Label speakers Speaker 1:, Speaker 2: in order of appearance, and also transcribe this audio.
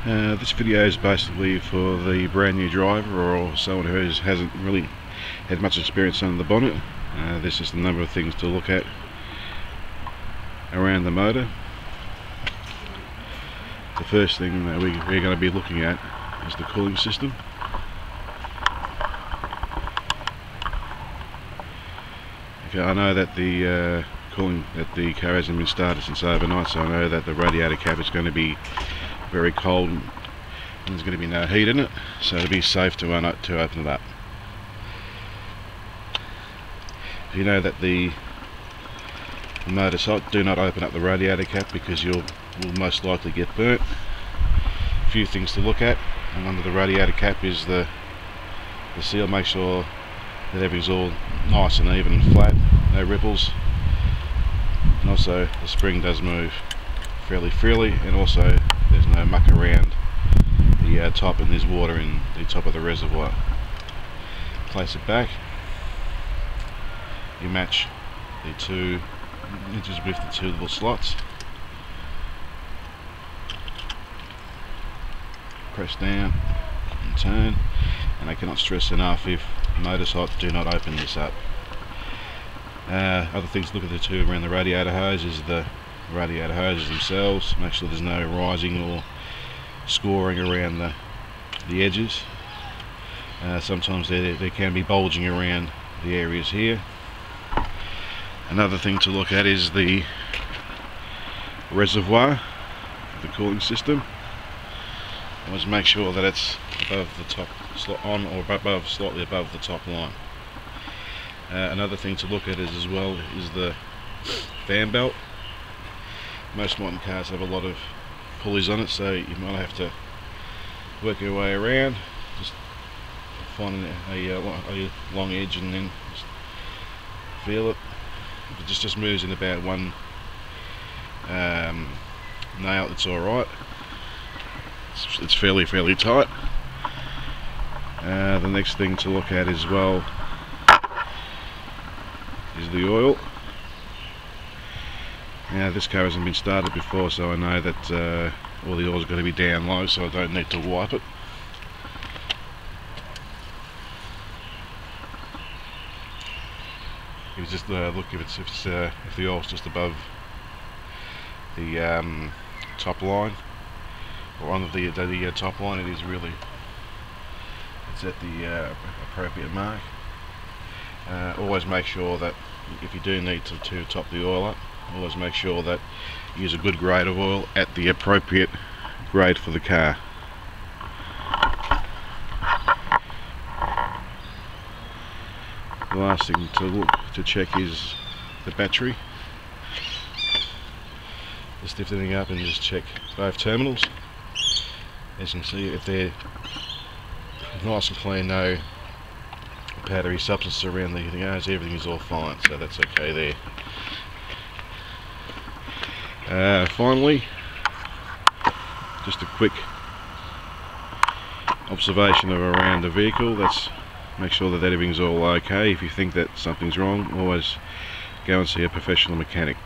Speaker 1: This video is basically for the brand new driver or someone who hasn't really had much experience under the bonnet. There's just a number of things to look at around the motor. The first thing that we're going to be looking at is the cooling system. Okay, I know that the cooling at the car hasn't been started since overnight, so I know that the radiator cap is going to be very cold and there's going to be no heat in it, so it'll be safe to open it up. You know that the motor's hot, do not open up the radiator cap because you will most likely get burnt. A few things to look at, and under the radiator cap is the seal. Make sure that everything's all nice and even and flat, no ripples, and also the spring does move fairly freely, and also there's no muck around the top, and there's water in the top of the reservoir. Place it back. You match the 2 inches with the 2 little slots. Press down and turn, and I cannot stress enough, if the motor's hot, do not open this up. Other things to look at the two around the radiator hose is the radiator hoses themselves. Make sure there's no rising or scoring around the edges. Sometimes there can be bulging around the areas here. Another thing to look at is the reservoir of the cooling system. Always make sure that it's above the top slot on, or slightly above the top line. Another thing to look at as well is the fan belt. Most modern cars have a lot of pulleys on it, so you might have to work your way around, just find a long edge and then just feel it. If it just moves in about one nail, it's alright. It's fairly tight. The next thing to look at as well is the oil. Now, this car hasn't been started before, so I know that all the oil's going to be down low, so I don't need to wipe it. You just look if the oil's just above the top line, or under the top line. It's at the appropriate mark. Always make sure that if you do need to top the oil up, always make sure that you use a good grade of oil at the appropriate grade for the car. The last thing to check is the battery. Just lift everything up and just check both terminals. As you can see, if they're nice and clean, no powdery substance around the hose, everything is all fine, so that's okay there. Finally, just a quick observation of around the vehicle. Make sure that everything's all okay. If you think that something's wrong, always go and see a professional mechanic.